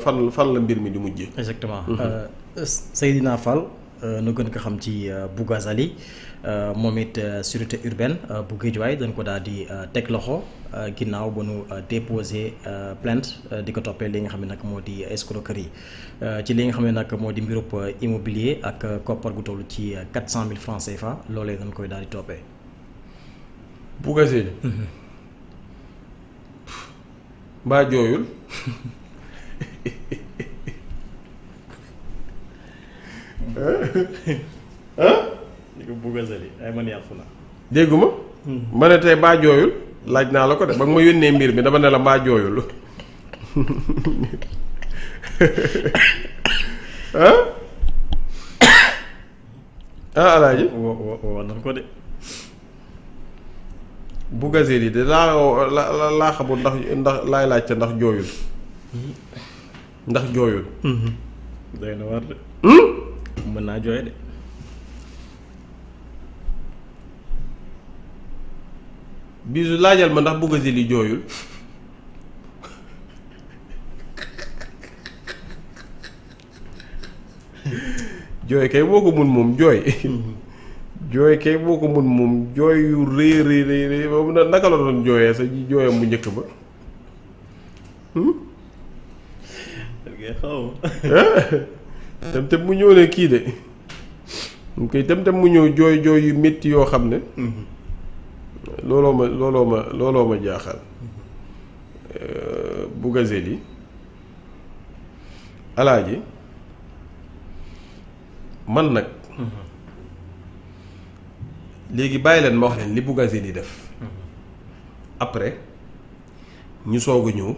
fan la mbir mi di mujjee. exactement. Seydina Fall nu gën ko xam ci Bougazelli moom it sûreté urbaine bu Guédiawaye dañ ko daal di teg loxo ginnaaw ba nu déposé plainte di ko toppee li nga xam ne nag moo di escroquerie ci li nga xam ne nag moo di mbirub immobilier ak koppar gu toll ci 400 000 francs CFA loolee dañ koy daal di toppee. Bougazelli. mbaa jooyul. di ko Bougazelli ay man yàqu na. dégguma ma ne tey mbaa jooyul laaj naa la ko de ba nga ma yónnee mbir mi dama ne la mbaa jooyul. Alaaji. woo nan ko de. Bougazelli de laa xamul ndax laay laajte ndax jooyul. ndax jooyul. doy na war de. mën naa jooy de. bisu laajal ma ndax Bougazelli jooyul. jooy kay boo ko mun moom jooy. jooy kay boo ko mun moom jooy yu rëy rëy moom naka la doon jooyee sa jooyam bu njëkk ba. tem mu ñëw ne kii de mu koy tem mu ñëw jooy jooy yu métti yoo xam ne. looloo ma jaaxal. Bougazelli Alaaji man nag. léegi bàyyi leen ma wax leen li Bougazelli def. après ñu soog a ñëw.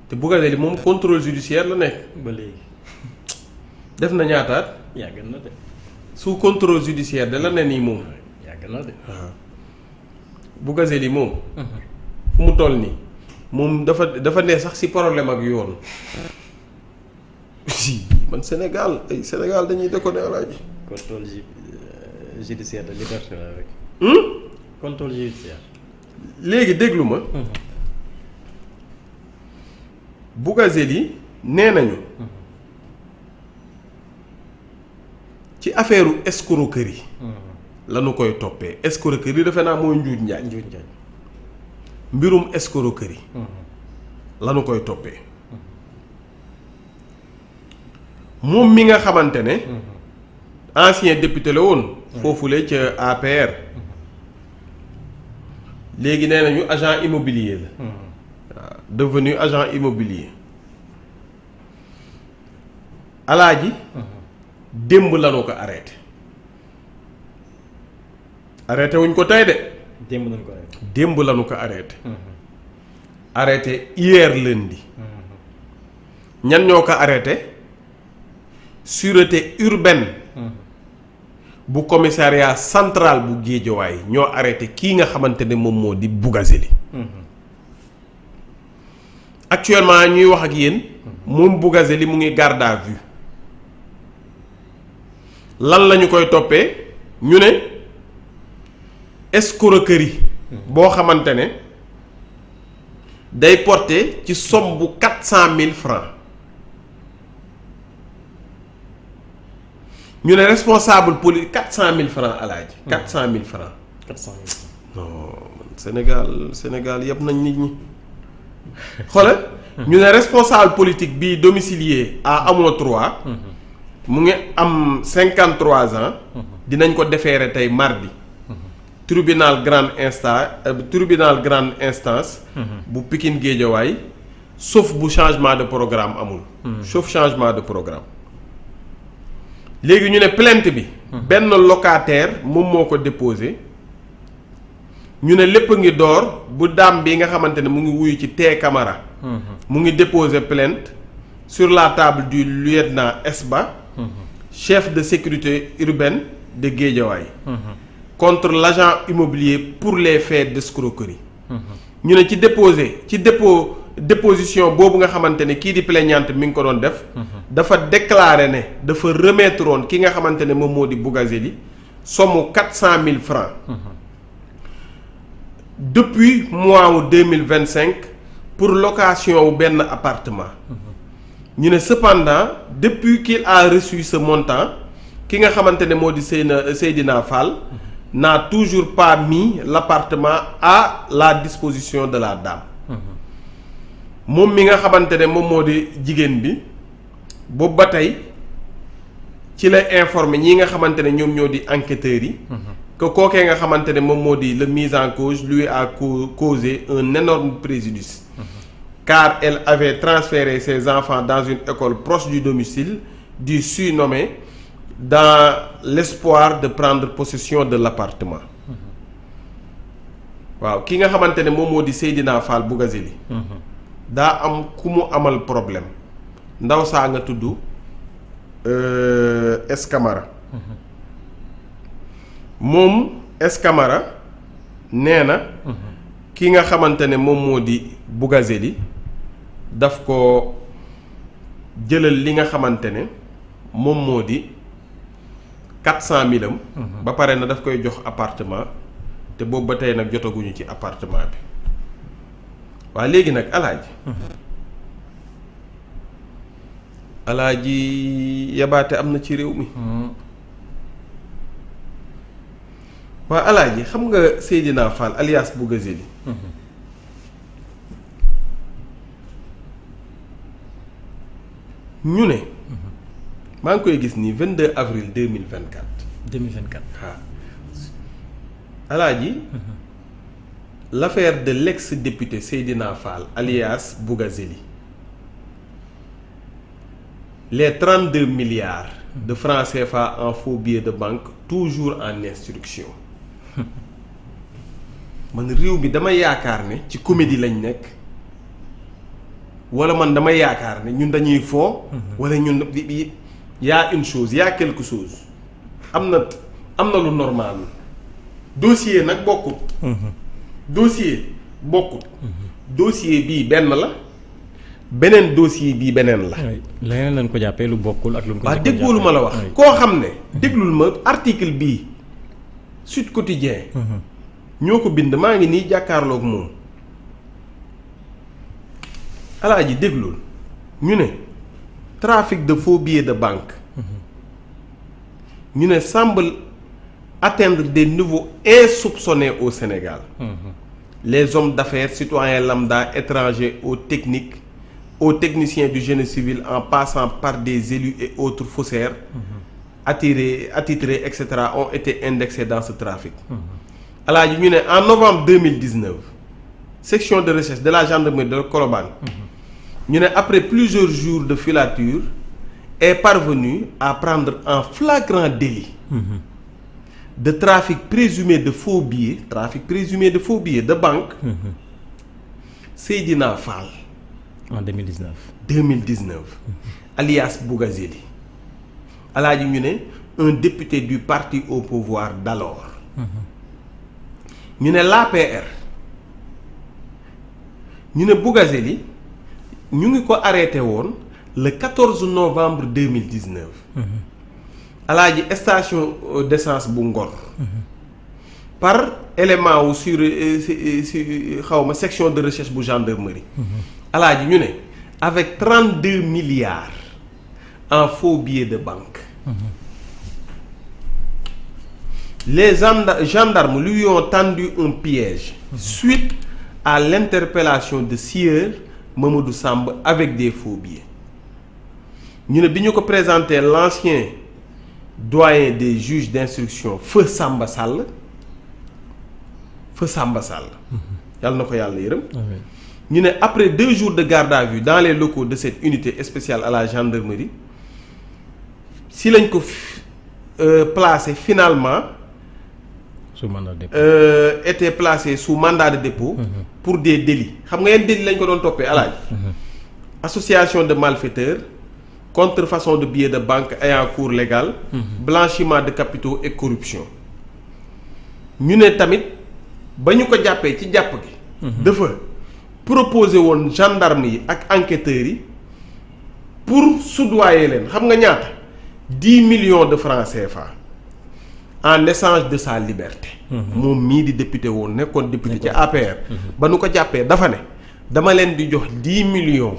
te Bougazelli moom contrôle judiciaire la nekk. ba léegi. def na ñaataat. yàgg na de. sous contrôle judiciaire de la ne nii moom. yàgg na de. waaw Bougazelli moom. fu mu toll nii moom dafa ne sax ci problème ak yoon. si man Sénégal dañuy déconner Alaaji. contrôle judiciaire de liberté la rek. contrôle judiciaire. léegi déglu ma. Bougazelli nee nañu. ci affaire escroquerie. la ñu koy toppee escroquerie defe naa mooy njuuj njaaj. mbirum escroquerie. la ñu koy toppee. moom mi nga xamante ne. ancien député la woon. foofule ca APR. léegi nee nañu agent immobilier la. waaw devenu agent immobilier. Alaaji. démb lañu ko arrêté. arrêté wuñ ko tey de. démb lañu ko arrêté. démb lañu ko arrêté. arrêté hier lundi. ñan ñoo ko arrêté. sûreté urbaine. bu commissariat central bu Guédiawaye ñoo arrêté kii nga xamante ne moom moo di Bougazelli. actuellement ñuy wax ak yéen. moom Bougazelli mu ngi garde à vue. lan lañu koy toppee ñu ne escroquerie. boo xamante ne day porter ci somme bu 400 000 francs. ñu ne responsable politique 400 000 francs Alaaji. 400 000 francs. 400 000. non Sénégal yëpp nañ nit ñi xoolal. ñu ne responsable politique bi domicilié à Hamo 3. mu ngi am 53 ans. dinañ ko déférer tey mardi. tribunal grande instance. bu Pikine Guédiawaye sauf bu changement de programme amul. sauf changement de programme. léegi ñu ne plainte bi. benn locataire moom moo ko déposé. ñu ne lépp ngi door bu daam bi nga xamante ne mu ngi wuyu ci T Camara. mu ngi déposé plainte sur la table du lieutenant Esba. chef de sécurité urbaine de Guédiawaye. contre l'agent immobilier pour les faits d'escroquerie. ñu ne ci déposition boobu nga xamante ne kii di plaignante mi ngi ko doon def. dafa déclarer ne dafa remettre woon ki nga xamante ne moom moo di Bougazelli somme 400 000 francs. depuis mois wu 2025 pour location wu benn appartement. ñu ne cependant depuis qu'il a reçu ce montant ki nga xamante ne moo di Seydina Fall n'a toujours pas mis l'appartement à la disposition de la dame. moom mi nga xamante ne moom moo di jigéen bi boobu ba tey ci la informé ñi nga xamante ne ñoom ñoo di enquêteurs yi. que kookee nga xamante ne moom moo di le mise en cause lui a causé un énorme préjudice. Car elle avait transféré ses enfants dans une école proche du domicile du surnommé dans l'espoir de prendre possession de l'appartement. waaw ki nga xamante ne moom moo di Seydina Fall Bougazelli daa am ku mu amal problème ndaw saa nga tudd Escamara. moom Escamara nee na ki nga xamante ne moom moo di Bougazelli daf ko jëlal li nga xamante ne moom moo di 400 000 am. ba pare na daf koy jox appartement te boobu ba tey nag jotaguñu ci appartement bi waa léegi nag alaaji yabaate am na ci réew mi. waa alaaji xam nga Seydina Fall alias Bougazelli ñu ne maa ngi koy gis nii 22 avril 2024. 2024 waaw alaaji l'affaire de l'ex-député Seydina Fall alias Bougazelli les 32 milliards de francs CFA en faux billets de banque toujours en instruction. man réew mi dama yaakaar ne ci comédie lañ nekk wala man dama yaakaar ne ñun dañuy foo wala ñun y a une chose y a quelque chose am na lu normal dossier nag bokkut. dossier bokkut. dossier bii benn la beneen dossier bii beneen la. leneen lañ ko jàppee lu bokkul ak lu ko. waaw déggoo lu ma la wax. koo xam ne déglul ma article bii Sud Quotidien. ñoo ko bind maa ngi nii jàkkaarloog moom alaaji déglul ñu ne trafic de faux billets de banque ñu ne semble atteindre des niveaux insoupçonnés au Sénégal. Les hommes d'affaires citoyens lambda étrangers aux techniciens du génie civil en passant par des élus et autres faussaires attitrés etc. ont été indexés dans ce trafic. alaaji ñu ne en novembre 2019 section de recherche de la gendarmerie de Colobane ñu ne après plusieurs jours de filature est parvenu à prendre en flagrant délit de trafic présumé de faux billets de banque Seydina Fall en 2019 alias Bougazelli alaaji ñu ne un député du parti au pouvoir d'alors ñu ne l'APR ñu ne Bougazelli ñu ngi ko arrêté woon le 14 novembre 2019 alaaji station d'essence bu Ngor par élément wu sur xawma section de recherche bu gendarmerie alaaji ñu ne avec 32 milliards en faux billets de banque. Les gendarmes lui ont tendu un piège suite à l'interpellation de Sieur Mamadou Samb avec des faux billets. ñu ne bi ñu ko présenté l'ancien doyen des juges d'instruction Feu Samba Sall yàlla na ko yàlla yërëm. ñu ne après 2 jours de garde à vue dans les locaux de cette unité spéciale à la gendarmerie si lañ ko placé finalement sous mandat de dépôt était placé sous mandat de dépôt pour des délits xam nga yenn délits lañ ko doon toppee alaaj association de malfaiteurs, contrefaçon de billets de banque ayant cours légal, blanchiment de capitaux et corruption. ñu ne tamit ba ñu ko jàppee ci jàpp gi dafa proposé woon gendarme yi ak enquêteurs yi pour soudoyer leen xam nga ñaata 10 millions de francs CFA en échange de sa liberté. moom mii di député woon nekkoon député ci APR. ba nu ko jàppee dafa ne dama leen di jox 10 millions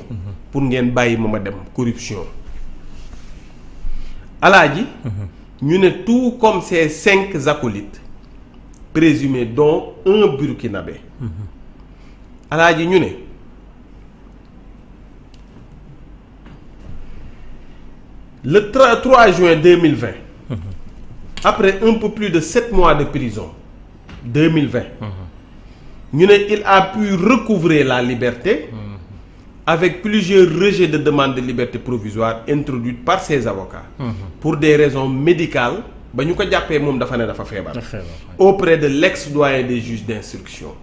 pour ngeen bàyyi ma dem corruption alaaji ñu ne tout comme ces 5 acolytes présumés dont un burkinabé alaaji ñu ne le 3 juin 2020 après un peu plus de 7 mois de prison 2020 ñu ne il a pu recouvrer la liberté avec plusieurs rejets de demande de liberté provisoire introduites par ses avocats pour des raisons médicales ba ñu ko jàppee moom dafa ne dafa feebar auprès de l'ex-doyen des juges d'instruction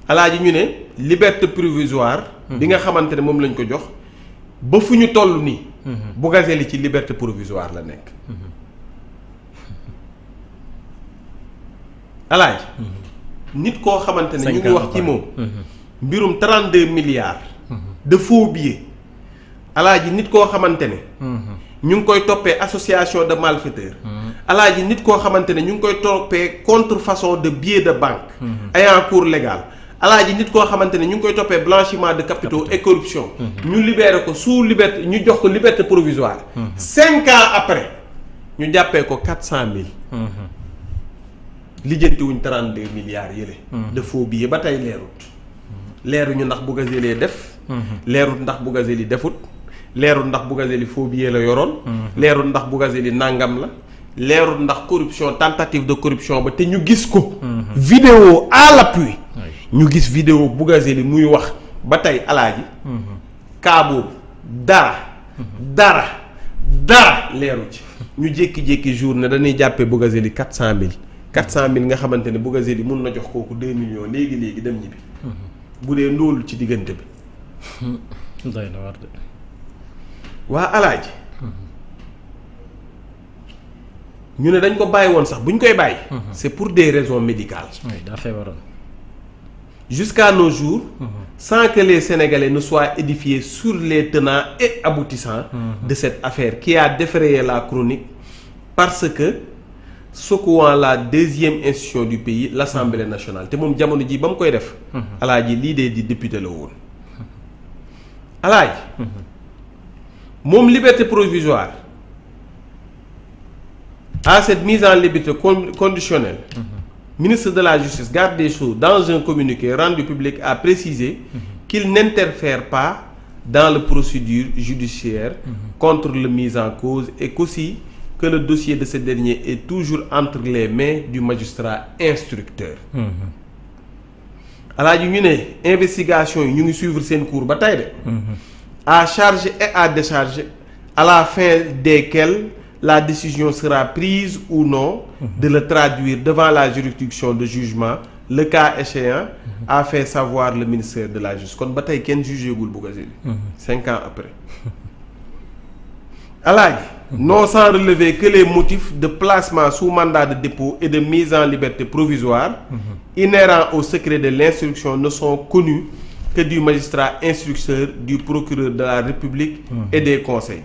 alaaji ñu ne liberté provisoire bi nga xamante ne moom lañ ko jox ba fu ñu toll nii Bougazelli ci liberté provisoire la nekk alaaji nit koo xamante ne ñu ngi wax ci moom mbirum 32 milliards de faux billets alaaji nit koo xamante ne ñu ngi koy toppee association de malfaiteurs alaaji nit koo xamante ne ñu ngi koy toppee contrefaçon de billets de banque ayant cours légal alaaji nit koo xamante ne ñu ngi koy toppee blanchiment de capitaux et corruption ñu libéré ko sous liberté ñu jox ko liberté provisoire 5 ans après ñu jàppee ko 400 000 lijjantiwuñ 32 milliards yële de faux billets ba tey leeruñu ndax Bougazelli def leerut ndax Bougazelli defut leerut ndax Bougazelli faux billets la yoroon leerut ndax Bougazelli nangam la leerut ndax corruption tentative de corruption ba te ñu gis ko vidéo à l'appui ñu gis vidéo Bougazelli muy wax ba tey alaaji kaa boobu dara leeru ci ñu jékki-jékki jour ne dañuy jàppee Bougazelli 400 000 nga xamante ne Bougazelli mun na jox kooku 2 millions léegi dem ñibbi bu dee ndóolu ci diggante bi doy na war de waa alaaji ñu ne dañ ko bàyyi woon sax bu ñu koy bàyyi c'est pour des raisons médicales daa feebaroon jusqu'à nos jours sans que les Sénégalais ne soient édifiés sur les tenants et aboutissants de cette affaire qui a défrayé la chronique parce que secouant la deuxième institution du pays l'Assemblée nationale te moom jamono ji ba mu koy def alaaji lii dee di député la woon alaaji moom liberté provisoire à cette mise en liberté conditionnelle ministre de la Justice garde des Sceaux dans un communiqué rendu public a précisé qu'il n'interfère pas dans la procédure judiciaire contre le mis en cause et qu'aussi que le dossier de ce dernier est toujours entre les mains du magistrat instructeur alaaji ñu ne investigation yi ñu ngi suivre seen cours ba tey de à charge et à décharge à la fin desquelles la décision sera prise ou non de le traduire devant la juridiction de jugement le cas échéant a fait savoir le ministère de la Justice kon ba tey kenn jugégul Bougazelli 5 ans après alaaji non sans relever que les motifs de placement sous mandat de dépôt et de mise en liberté provisoire inhérents au secret de l'instruction ne sont connus que du magistrat instructeur, du procureur de la République et des conseils.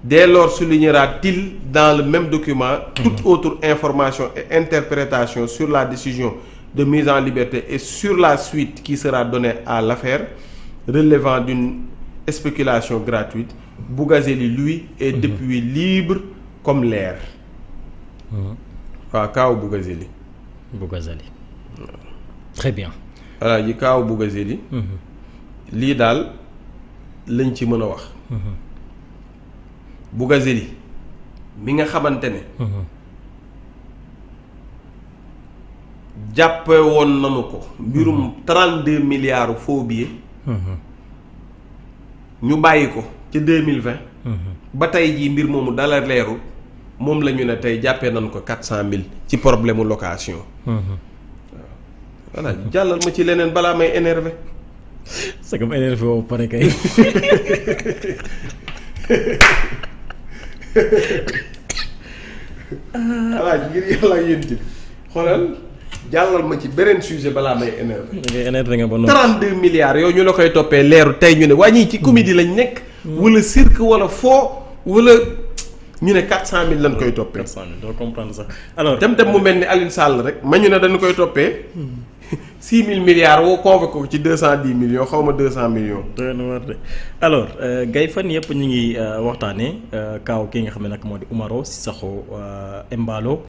Dès lors soulignera-t-il dans le même document toute autre information et interprétation sur la décision de mise en liberté et sur la suite qui sera donnée à l'affaire relevant d'une spéculation gratuite. Bougazelli, lui, est depuis libre comme l'air. waaw kaaw Bougazelli. Très bien. voilà yi kaaw Bougazelli. lii daal lañ ci mën a wax. Bougazelli mi nga xamante ne. jàppe woon nanu ko. mbirum 32 milliards faux billets. ñu bàyyi ko ci 2020. ba tey jii mbir moomu dala leeru moom la ñu ne tey jàppee nañ ko 400 000 ci problème mu location. waaw voilà jàllal ma ci leneen balaa may énervé. c'est comme énervé woo pare kay. voilà ngir yàlla yéen ci xoolal jàllal ma ci beneen sujet balaa may énervé. da ngay énervé nga ba noonu. 32 milliards yow ñu la koy toppee leeru tey ñu ne waa ñii ci comédie lañ nekk. wala cirque wala foo wala ñu ne 400 000 lañ koy toppee. 400 000 doo comprendre sax alors. dem mu mel ni Alioune Sall rek ma ñu ne dañu koy toppee. 6 000 milliards woo convoqué ko ci 210 millions xaw ma 200 millions. doy na war de alors Gaye fan yëpp ñu ngi waxtaanee kaaw ki nga xam ne nag moo di Umaro Sissoko Embalo